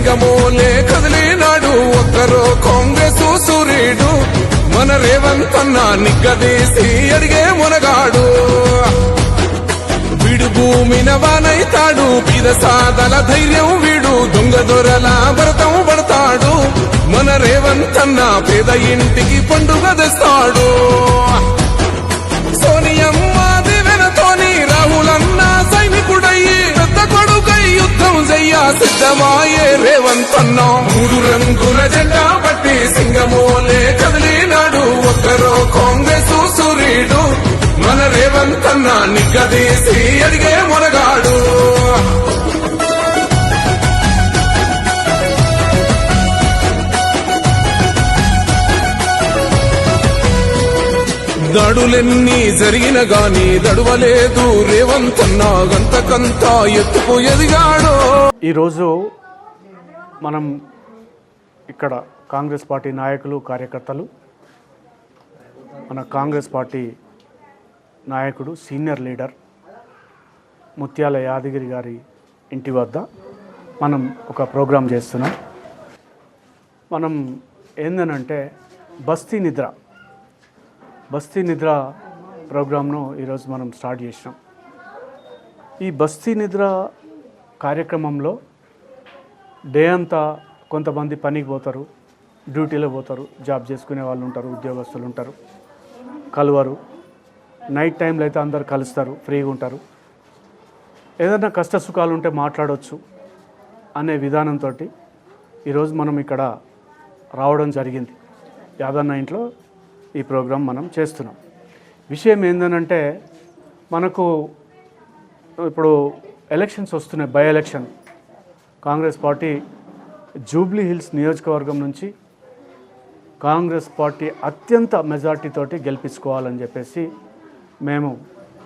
సింగమోలే కదిలినాడు ఒక్కరో కాంగ్రెస్ సూర్యుడు మన రేవంత్ అన్న నిగ్గదీసి అడిగే మునగాడు వీడు భూమిన వానైతాడు పీద సాదల ధైర్యం వీడు దొంగ దొరల భరతం పడతాడు మన రేవంత్ అన్న పేద ఇంటికి పండుగ తెస్తాడు సోనియమ్మ దివెనతోని రాహులన్న సైనికుడయ్యి పెద్ద కొడుకై యుద్ధం చెయ్య సిద్ధమాయే రేవంత్ అన్న మూడు రంగుల జెండా పట్టి సింగమోలే కదిలినాడు ఒక్కరో కాంగ్రెస్ సూర్యుడు మన రేవంత్ అన్న నిగ్గదీసి అడిగే మునగాడు దాడులెన్ని జరిగిన గాని దడువలేదు రేవంత్ అన్న గంతకంతా ఎత్తుకు ఎదిగాడు. ఈరోజు మనం ఇక్కడ కాంగ్రెస్ పార్టీ నాయకులు కార్యకర్తలు మన కాంగ్రెస్ పార్టీ నాయకుడు సీనియర్ లీడర్ ముత్యాల యాదగిరి గారి ఇంటి వద్ద మనం ఒక ప్రోగ్రాం చేస్తున్నాం. మనం ఏందనంటే బస్తీ నిద్ర ప్రోగ్రాంను ఈరోజు మనం స్టార్ట్ చేసినాం. ఈ బస్తీ నిద్ర కార్యక్రమంలో డే అంతా కొంతమంది పనికి పోతారు, డ్యూటీలో పోతారు, జాబ్ చేసుకునే వాళ్ళు ఉంటారు, ఉద్యోగస్తులు ఉంటారు, కలవరు. నైట్ టైంలో అయితే అందరు కలుస్తారు, ఫ్రీగా ఉంటారు, ఏదైనా కష్ట సుఖాలు ఉంటే మాట్లాడవచ్చు అనే విధానంతో ఈరోజు మనం ఇక్కడ రావడం జరిగింది. యాదన్న ఇంట్లో ఈ ప్రోగ్రాం మనం చేస్తున్నాం. విషయం ఏంటంటే మనకు ఇప్పుడు ఎలక్షన్స్ వస్తున్నాయి, by election. Congress party Jubilee hills నియోజకవర్గం నుంచి కాంగ్రెస్ పార్టీ అత్యంత మెజార్టీతోటి గెలిపించుకోవాలని చెప్పేసి మేము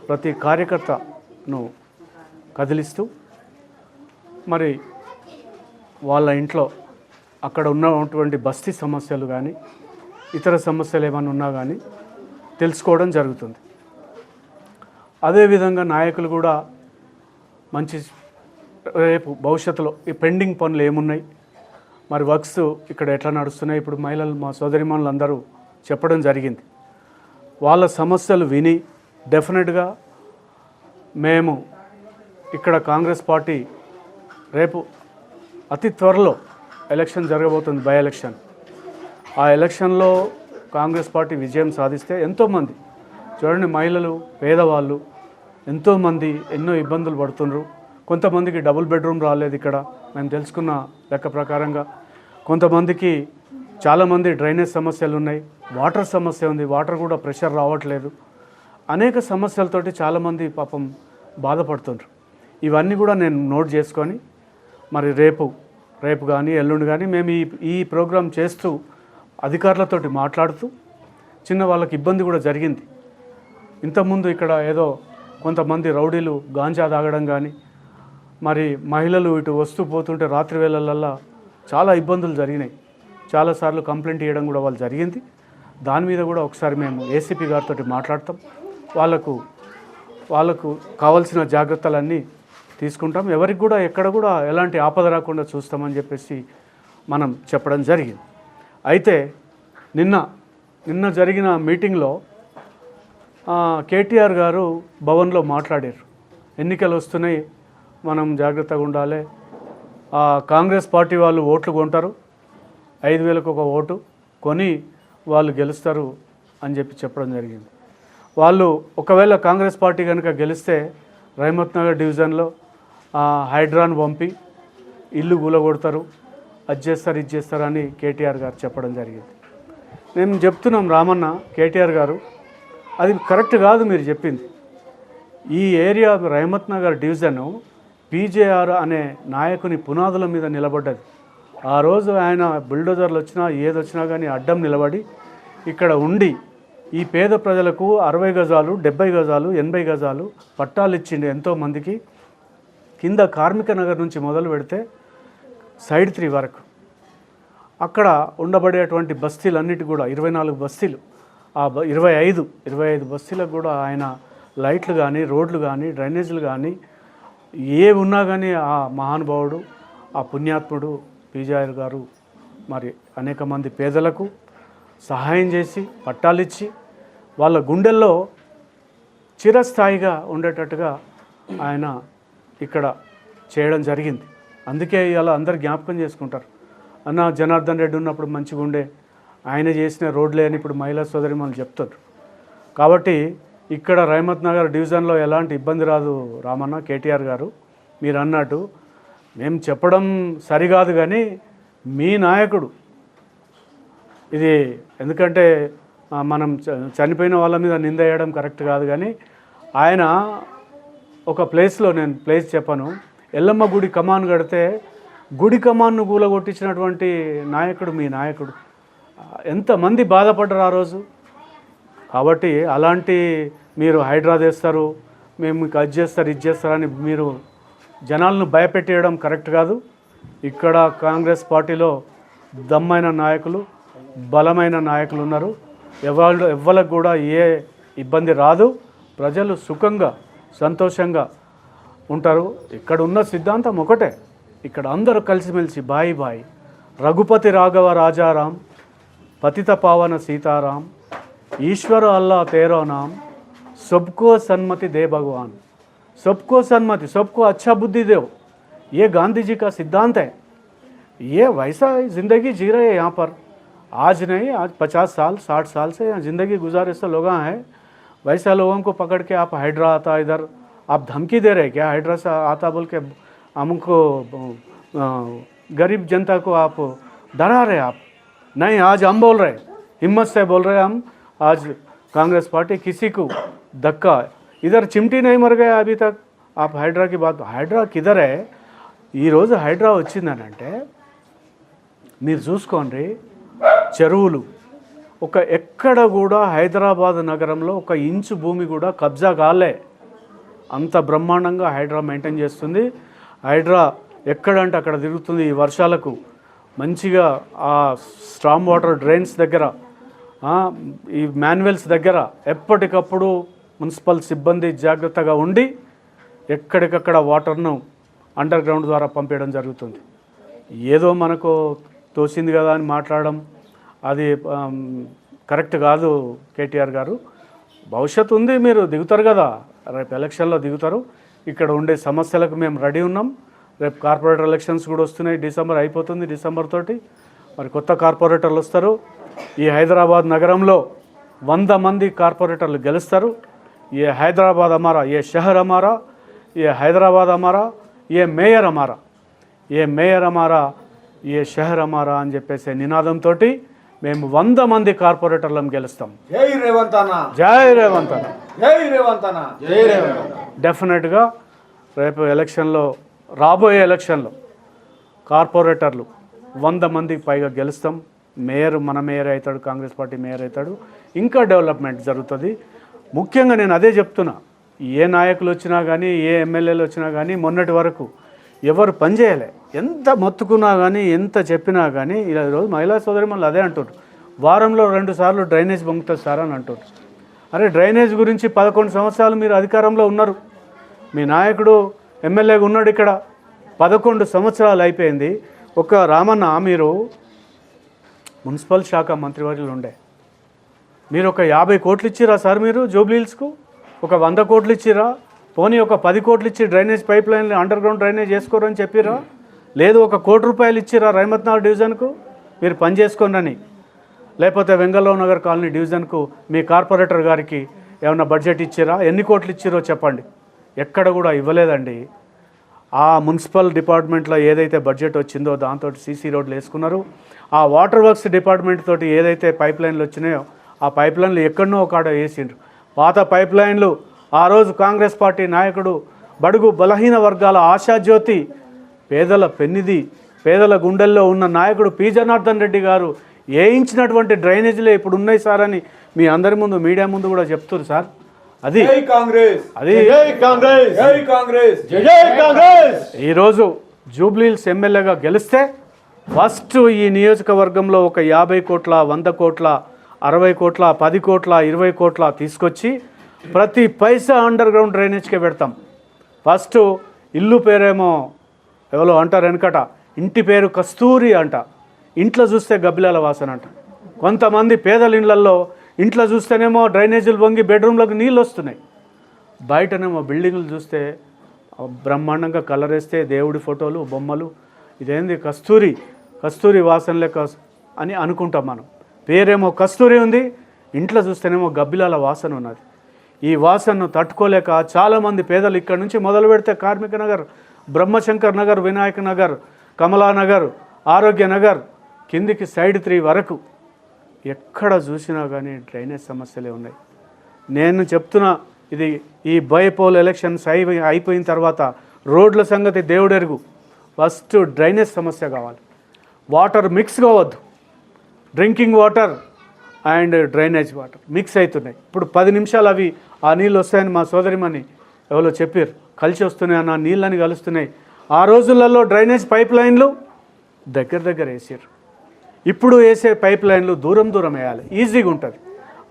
ప్రతి కార్యకర్తను కదిలిస్తూ మరి వాళ్ళ ఇంట్లో అక్కడ ఉన్నటువంటి బస్తీ సమస్యలు కానీ ఇతర సమస్యలు ఏమైనా ఉన్నా కానీ తెలుసుకోవడం జరుగుతుంది. అదేవిధంగా నాయకులు కూడా మంచి రేపు భవిష్యత్తులో ఈ పెండింగ్ పనులు ఏమున్నాయి, మరి వర్క్స్ ఇక్కడ ఎట్లా నడుస్తున్నాయి, ఇప్పుడు మహిళలు మా సోదరిమణులు అందరూ చెప్పడం జరిగింది. వాళ్ళ సమస్యలు విని డెఫినెట్గా మేము ఇక్కడ కాంగ్రెస్ పార్టీ రేపు అతి త్వరలో ఎలక్షన్ జరగబోతుంది, బై ఎలక్షన్. ఆ ఎలక్షన్లో కాంగ్రెస్ పార్టీ విజయం సాధిస్తే ఎంతోమంది చూడండి, మహిళలు, పేదవాళ్ళు ఎంతోమంది ఎన్నో ఇబ్బందులు పడుతున్నారు. కొంతమందికి డబుల్ బెడ్రూమ్ రాలేదు ఇక్కడ మేము తెలుసుకున్న లెక్క ప్రకారంగా. కొంతమందికి చాలామంది డ్రైనేజ్ సమస్యలు ఉన్నాయి, వాటర్ సమస్య ఉంది, వాటర్ కూడా ప్రెషర్ రావట్లేదు. అనేక సమస్యలతోటి చాలామంది పాపం బాధపడుతున్నారు. ఇవన్నీ కూడా నేను నోట్ చేసుకొని మరి రేపు కానీ ఎల్లుండి కానీ మేము ఈ ప్రోగ్రాం చేస్తూ అధికారులతోటి మాట్లాడుతూ చిన్న వాళ్ళకి ఇబ్బంది కూడా జరిగింది. ఇంతకుముందు ఇక్కడ ఏదో కొంతమంది రౌడీలు గాంజా తాగడం కానీ మరి మహిళలు ఇటు వస్తూ పోతుంటే రాత్రి వేళలల్లా చాలా ఇబ్బందులు జరిగినాయి. చాలాసార్లు కంప్లైంట్ ఇవ్వడం కూడా వాళ్ళు జరిగింది. దాని మీద కూడా ఒకసారి మేము ఏసీపీ గారితో మాట్లాడతాం. వాళ్ళకు కావాల్సిన జాగ్రత్తలన్నీ తీసుకుంటాం. ఎవరికి కూడా ఎక్కడ కూడా ఎలాంటి ఆపద రాకుండా చూస్తామని చెప్పేసి మనం చెప్పడం జరిగింది. అయితే నిన్న జరిగిన మీటింగ్లో కేటీఆర్ గారు భవన్లో మాట్లాడారు. ఎన్నికలు వస్తున్నాయి, మనం జాగ్రత్తగా ఉండాలి, కాంగ్రెస్ పార్టీ వాళ్ళు ఓట్లు కొంటారు, 5,000కు ఒక ఓటు కొని వాళ్ళు గెలుస్తారు అని చెప్పడం జరిగింది. వాళ్ళు ఒకవేళ కాంగ్రెస్ పార్టీ కనుక గెలిస్తే రహమత్ నగర్ డివిజన్లో హైడ్రాన్ పంపి ఇల్లు కూలగొడతారు, అది చేస్తారు, ఇది చేస్తారని కేటీఆర్ గారు చెప్పడం జరిగింది. మేము చెప్తున్నాం, రామన్న, కేటీఆర్ గారు అది కరెక్ట్ కాదు మీరు చెప్పింది. ఈ area Rahmat Nagar division PJR అనే నాయకుని పునాదుల మీద నిలబడ్డది. ఆ రోజు ఆయన బుల్డోజర్లు వచ్చినా ఏదొచ్చినా కానీ అడ్డం నిలబడి ఇక్కడ ఉండి ఈ పేద ప్రజలకు 60 గజాలు, 70 గజాలు, 80 గజాలు పట్టాలు ఇచ్చిండు ఎంతోమందికి. కింద కార్మిక నగర్ నుంచి మొదలు పెడితే సైడ్ 3 వరకు అక్కడ ఉండబడేటువంటి బస్తీలన్నిటి కూడా 24 బస్తీలు, ఆ 25 బస్తీలకు కూడా ఆయన లైట్లు కానీ, రోడ్లు కానీ, డ్రైనేజీలు కానీ ఏ ఉన్నా కానీ ఆ మహానుభావుడు, ఆ పుణ్యాత్ముడు పీజాయర్ గారు మరి అనేక మంది పేదలకు సహాయం చేసి పట్టాలిచ్చి వాళ్ళ గుండెల్లో చిరస్థాయిగా ఉండేటట్టుగా ఆయన ఇక్కడ చేయడం జరిగింది. అందుకే ఇలా అందరు జ్ఞాపకం చేసుకుంటారు. అన్న జనార్దన్ రెడ్డి ఉన్నప్పుడు మంచిగా ఉండే, ఆయన చేసిన రోడ్లే అని ఇప్పుడు మహిళా సోదరి మనం చెప్తారు. కాబట్టి ఇక్కడ రహమత్ నగర్ డివిజన్లో ఎలాంటి ఇబ్బంది రాదు రామన్న. కేటీఆర్ గారు మీరు అన్నట్టు మేము చెప్పడం సరికాదు, కానీ మీ నాయకుడు ఇది ఎందుకంటే మనం చనిపోయిన వాళ్ళ మీద నింద వేయడం కరెక్ట్ కాదు, కానీ ఆయన ఒక ప్లేస్లో, నేను ప్లేస్ చెప్పను, ఎల్లమ్మ గుడి కమాన్ కడితే గుడి కమాన్ను కూలగొట్టించినటువంటి నాయకుడు మీ నాయకుడు. ఎంతమంది బాధపడ్డారు ఆ రోజు. కాబట్టి అలాంటి మీరు హైడ్రా తెస్తారు, మేము మీకు అది చేస్తారు ఇది చేస్తారని మీరు జనాలను భయపెట్టేయడం కరెక్ట్ కాదు. ఇక్కడ కాంగ్రెస్ పార్టీలో దమ్మైన నాయకులు, బలమైన నాయకులు ఉన్నారు. ఎవ్వరికి కూడా ఏ ఇబ్బంది రాదు. ప్రజలు సుఖంగా సంతోషంగా ఉంటారు. ఇక్కడ ఉన్న సిద్ధాంతం ఒకటే, ఇక్కడ అందరూ కలిసిమెలిసి బాయి బాయి రఘుపతి రాఘవ రాజారాం, పతిత పావన सीताराम, ईश्वर अल्लाह तेरो नाम, सबको सन्मति दे भगवान, सबको सन्मति, सबको अच्छा बुद्धि दो, ये गांधी जी का सिद्धांत है. ये वैसा ज़िंदगी जी रहे हैं यहाँ पर. आज नहीं, आज 50 साल 60 साल से यहाँ ज़िंदगी गुजारे से लोग हैं. वैसा लोगों को पकड़ के आप हाइड्रा आता इधर, आप धमकी दे रहे क्या? हाइड्रा से आता बोल के हमको गरीब जनता को आप डरा रहे. आप नहीं, आज हम बोल रहे, हिम्मत से बोल रहे हम. आज कांग्रेस पार्टी किसी को धक्का, इधर चिमटी नहीं मर गया अभी तक. आप हाइड्रा की बात, हाइड्रा किधर है? ఈ రోజు హైడ్రా వచ్చిందనంటే మీరు చూసుకోండి, చెరువులు ఒక ఎక్కడ కూడా హైదరాబాద్ నగరంలో ఒక ఇంచు భూమి కూడా కబ్జా కాలే. అంత బ్రహ్మాండంగా హైడ్రా మెయింటైన్ చేస్తుంది. హైడ్రా ఎక్కడంటే అక్కడ తిరుగుతుంది. ఈ వర్షాలకు మంచిగా ఆ స్ట్రామ్ వాటర్ డ్రైన్స్ దగ్గర, ఈ మాన్యువల్స్ దగ్గర ఎప్పటికప్పుడు మున్సిపల్ సిబ్బంది జాగ్రత్తగా ఉండి ఎక్కడికక్కడ వాటర్ను అండర్ గ్రౌండ్ ద్వారా పంపించడం జరుగుతుంది. ఏదో మనకు తోసింది కదా అని మాట్లాడడం అది కరెక్ట్ కాదు. కేటీఆర్ గారు భవిష్యత్తు ఉంది, మీరు దిగుతారు కదా, రేపు ఎలక్షన్లో దిగుతారు. ఇక్కడ ఉండే సమస్యలకు మేము రెడీ ఉన్నాం. రేపు కార్పొరేటర్ ఎలక్షన్స్ కూడా వస్తున్నాయి. డిసెంబర్ అయిపోతుంది. డిసెంబర్ తోటి మరి కొత్త కార్పొరేటర్లు వస్తారు. ఈ హైదరాబాద్ నగరంలో 100 మంది కార్పొరేటర్లు గెలుస్తారు. ये हैदराबाद हमारा, ये शहर हमारा, ये हैदराबाद हमारा, ये మేయర్ हमारा, ये మేయర్ हमारा, ये शहर हमारा అని చెప్పేసి నినాదంతో మేము 100 మంది కార్పొరేటర్లను గెలుస్తాం. జై రేవంత్ అన్న, జై రేవంత్ అన్న, జై రేవంత్ అన్న, జై రేవంత్ అన్న. డెఫినెట్గా రేపు ఎలక్షన్లో, రాబోయే ఎలక్షన్లో కార్పొరేటర్లు 100 మందికి పైగా గెలుస్తాం. మేయర్ మన మేయర్ అవుతాడు, కాంగ్రెస్ పార్టీ మేయర్ అవుతాడు. ఇంకా డెవలప్మెంట్ జరుగుతుంది. ముఖ్యంగా నేను అదే చెప్తున్నా, ఏ నాయకులు వచ్చినా కానీ, ఏ ఎమ్మెల్యేలు వచ్చినా కానీ మొన్నటి వరకు ఎవరు పనిచేయలే. ఎంత మొత్తుకున్నా కానీ, ఎంత చెప్పినా కానీ, ఈరోజు మహిళా సోదరి మళ్ళీ అదే అంటారు, వారంలో 2 సార్లు డ్రైనేజ్ పొంగుతుంది సార్ అని అంటారు. అరే డ్రైనేజ్ గురించి 11 సంవత్సరాలు మీరు అధికారంలో ఉన్నారు. మీ నాయకుడు ఎమ్మెల్యేగా ఉన్నాడు. ఇక్కడ 11 సంవత్సరాలు అయిపోయింది. ఒక రామన్న, మీరు మున్సిపల్ శాఖ మంత్రివర్యులు ఉండే, మీరు ఒక 50 కోట్లు ఇచ్చిరా సార్? మీరు జూబ్లీహిల్స్కు ఒక 100 కోట్లు ఇచ్చిరా? పోనీ ఒక 10 కోట్లు ఇచ్చి డ్రైనేజ్ పైప్ లైన్లు అండర్ గ్రౌండ్ డ్రైనేజ్ చేసుకోరని చెప్పిరా? లేదు, ఒక 1 కోటి రూపాయలు ఇచ్చిరా రహమత్ నగర్ డివిజన్కు మీరు పని చేసుకోండి? లేకపోతే వెంగళరావు నగర్ కాలనీ డివిజన్కు మీ కార్పొరేటర్ గారికి ఏమన్నా బడ్జెట్ ఇచ్చిరా? ఎన్ని కోట్లు ఇచ్చిరో చెప్పండి. ఎక్కడ కూడా ఇవ్వలేదండి. ఆ మున్సిపల్ డిపార్ట్మెంట్లో ఏదైతే బడ్జెట్ వచ్చిందో దాంతో సీసీ రోడ్లు వేసుకున్నారు. ఆ వాటర్ వర్క్స్ డిపార్ట్మెంట్ తోటి ఏదైతే పైప్ లైన్లు వచ్చినాయో ఆ పైప్ లైన్లు ఎక్కడనో ఒకడ వేసిండ్రు. పాత పైప్ లైన్లు ఆ రోజు కాంగ్రెస్ పార్టీ నాయకుడు, బడుగు బలహీన వర్గాల ఆశాజ్యోతి, పేదల పెన్నిది, పేదల గుండెల్లో ఉన్న నాయకుడు పి జనార్దన్ రెడ్డి గారు వేయించినటువంటి డ్రైనేజీలే ఇప్పుడు ఉన్నాయి సార్ అని మీ అందరి ముందు, మీడియా ముందు కూడా చెప్తున్నారు సార్. అది జై కాంగ్రెస్, అది జై కాంగ్రెస్, జై కాంగ్రెస్, జై కాంగ్రెస్. ఈరోజు జూబ్లీహిల్స్ ఎమ్మెల్యేగా గెలిస్తే ఫస్ట్ ఈ నియోజకవర్గంలో ఒక 50 కోట్ల, 100 కోట్ల, 60 కోట్ల, 10 కోట్ల, 20 కోట్ల తీసుకొచ్చి ప్రతి పైసా అండర్ గ్రౌండ్ డ్రైనేజ్కే పెడతాం. ఫస్ట్ ఇల్లు పేరేమో ఎవరో అంటారు వెనకట, ఇంటి పేరు కస్తూరి అంట, ఇంట్లో చూస్తే గబ్బిలాల వాసన అంట. కొంతమంది పేదల ఇళ్లల్లో ఇంట్లో చూస్తేనేమో డ్రైనేజీలు వంగి బెడ్రూమ్లోకి నీళ్ళు వస్తున్నాయి, బయటనేమో బిల్డింగులు చూస్తే బ్రహ్మాండంగా కలర్ వేస్తే దేవుడి ఫోటోలు బొమ్మలు, ఇదేంది కస్తూరి వాసన లెక్క అని అనుకుంటాం మనం. పేరేమో కస్తూరి ఉంది, ఇంట్లో చూస్తేనేమో గబ్బిలాల వాసన ఉన్నది. ఈ వాసనను తట్టుకోలేక చాలామంది పేదలు ఇక్కడి నుంచి మొదలు పెడితే కార్మిక నగర్, బ్రహ్మశంకర్ నగర్, వినాయక నగర్, కమలానగర్, ఆరోగ్య నగర్, కిందికి సైడ్ 3 వరకు ఎక్కడ చూసినా కానీ డ్రైనేజ్ సమస్యలే ఉన్నాయి. నేను చెప్తున్నా, ఇది ఈ బైపోల్ ఎలక్షన్స్ అయిపోయిన తర్వాత రోడ్ల సంగతి దేవుడెరుగు, ఫస్ట్ డ్రైనేజ్ సమస్య కావాలి. వాటర్ మిక్స్ కావద్దు, drinking water and drainage water mix అవుతున్నాయి. ఇప్పుడు 10 నిమిషాలు అవి ఆ నీళ్ళు వస్తాయని మా సోదరిమని ఎవరో చెప్పారు, కలిసి వస్తున్నాయి అన్న నీళ్ళని కలుస్తున్నాయి. ఆ రోజులలో డ్రైనేజ్ పైప్ లైన్లు దగ్గర వేసారు, ఇప్పుడు వేసే పైప్ లైన్లు దూరం వేయాలి, ఈజీగా ఉంటుంది.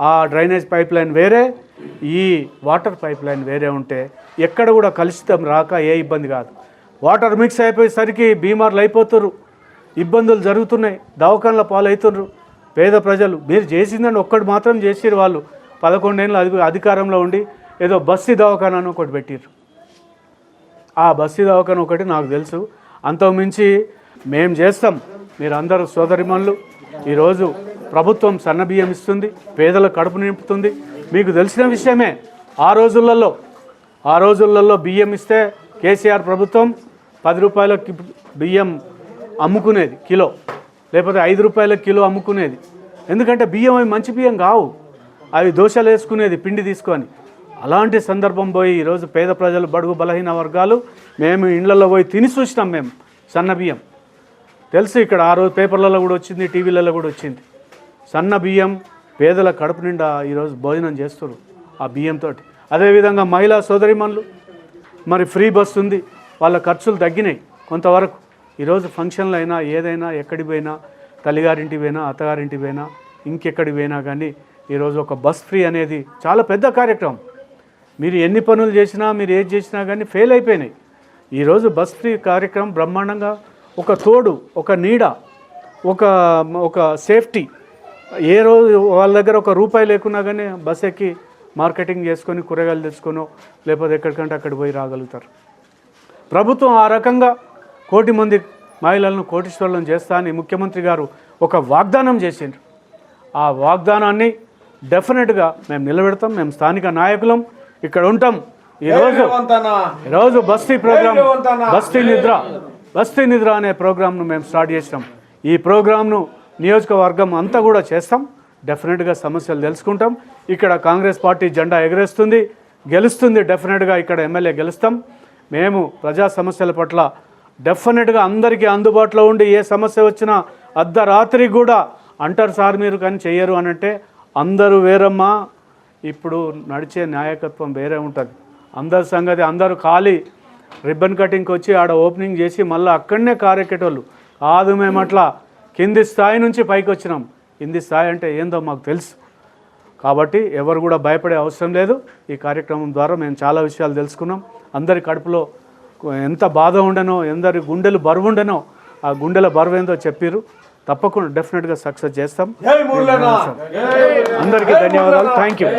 ఆ డ్రైనేజ్ పైప్ లైన్ వేరే, ఈ వాటర్ పైప్ లైన్ వేరే ఉంటే ఎక్కడ కూడా కలుషితం రాక ఏ ఇబ్బంది కాదు. వాటర్ మిక్స్ అయిపోయేసరికి బీమార్లు అయిపోతున్నారు, ఇబ్బందులు జరుగుతున్నాయి, దవాఖానల పాలవుతున్నారు పేద ప్రజలు. మీరు చేసిందని ఒక్కటి మాత్రం చేసిరు, వాళ్ళు 11 ఏళ్ళు అధికారంలో ఉండి ఏదో బస్తీ దవాఖానాను ఒకటి పెట్టిర్రు. ఆ బస్తీ దవాఖాన ఒకటి నాకు తెలుసు, అంతకుమించి మేము చేస్తాం. మీరు అందరూ సోదరిమణులు, ఈరోజు ప్రభుత్వం సన్నబియ్యం ఇస్తుంది, పేదల కడుపు నింపుతుంది. మీకు తెలిసిన విషయమే, ఆ రోజులలో బియ్యం ఇస్తే కేసీఆర్ ప్రభుత్వం 10 రూపాయలకి బియ్యం అమ్ముకునేది కిలో, లేకపోతే 5 రూపాయల కిలో అమ్ముకునేది. ఎందుకంటే బియ్యం అవి మంచి బియ్యం కావు, అవి దోశలు వేసుకునేది పిండి తీసుకొని. అలాంటి సందర్భం పోయి ఈరోజు పేద ప్రజలు, బడుగు బలహీన వర్గాలు, మేము ఇళ్లలో పోయి తిని చూసినాం. మేము సన్న బియ్యం తెలుసు, ఇక్కడ ఆ రోజు పేపర్లలో కూడా వచ్చింది, టీవీలలో కూడా వచ్చింది. సన్న బియ్యం పేదల కడుపు నిండా ఈరోజు భోజనం చేస్తారు ఆ బియ్యంతో. అదేవిధంగా మహిళా సోదరిమణులు, మరి ఫ్రీ బస్ ఉంది, వాళ్ళ ఖర్చులు తగ్గినాయి కొంతవరకు. ఈరోజు ఫంక్షన్లు అయినా ఏదైనా ఎక్కడికి పోయినా, తల్లిగారింటికి పోయినా, అత్తగారింటికి పోయినా, ఇంకెక్కడికి పోయినా కానీ ఈరోజు ఒక బస్ ఫ్రీ అనేది చాలా పెద్ద కార్యక్రమం. మీరు ఎన్ని పనులు చేసినా, మీరు ఏది చేసినా కానీ ఫెయిల్ అయిపోయినాయి. ఈరోజు బస్ ఫ్రీ కార్యక్రమం బ్రహ్మాండంగా ఒక తోడు, ఒక నీడ, ఒక సేఫ్టీ. ఏ రోజు వాళ్ళ దగ్గర ఒక రూపాయి లేకున్నా కానీ బస్ ఎక్కి మార్కెటింగ్ చేసుకొని కూరగాయలు తెచ్చుకొనో లేకపోతే ఎక్కడికంటే అక్కడ పోయి రాగలుగుతారు. ప్రభుత్వం ఆ రకంగా 1 కోటి మంది మహిళలను కోటీశ్వరులను చేస్తా అని ముఖ్యమంత్రి గారు ఒక వాగ్దానం చేసిండ్రు. ఆ వాగ్దానాన్ని డెఫినెట్గా మేము నిలబెడతాం. మేము స్థానిక నాయకులం, ఇక్కడ ఉంటాం. ఈరోజు బస్తీ ప్రోగ్రాం, బస్తీ నిద్ర అనే ప్రోగ్రాంను మేము స్టార్ట్ చేసినాం. ఈ ప్రోగ్రాంను నియోజకవర్గం అంతా కూడా చేస్తాం. డెఫినెట్గా సమస్యలు తెలుసుకుంటాం. ఇక్కడ కాంగ్రెస్ పార్టీ జెండా ఎగరేస్తుంది, గెలుస్తుంది. డెఫినెట్గా ఇక్కడ ఎమ్మెల్యే గెలుస్తాం. మేము ప్రజా సమస్యల పట్ల డెఫినెట్గా అందరికీ అందుబాటులో ఉండి, ఏ సమస్య వచ్చినా అర్ధరాత్రి కూడా అంటారు సార్ మీరు, కానీ చెయ్యరు అని అంటే అందరూ వేరమ్మా. ఇప్పుడు నడిచే నాయకత్వం వేరే ఉంటుంది. అందరి సంగతి, అందరూ ఖాళీ రిబ్బన్ కటింగ్కి వచ్చి ఆడ ఓపెనింగ్ చేసి మళ్ళీ అక్కడనే కారెక్కేటోళ్ళు కాదు. మేము అట్లా కింది స్థాయి నుంచి పైకి వచ్చినాం. కింది స్థాయి అంటే ఏందో మాకు తెలుసు. కాబట్టి ఎవరు కూడా భయపడే అవసరం లేదు. ఈ కార్యక్రమం ద్వారా మేము చాలా విషయాలు తెలుసుకున్నాం. అందరి కడుపులో ఎంత బాధ ఉండనో, ఎందరి గుండెలు బరువు ఉండనో, ఆ గుండెల బరువు ఏందో చెప్పారు. తప్పకుండా డెఫినెట్గా సక్సెస్ చేస్తాం. అందరికీ ధన్యవాదాలు. Thank you.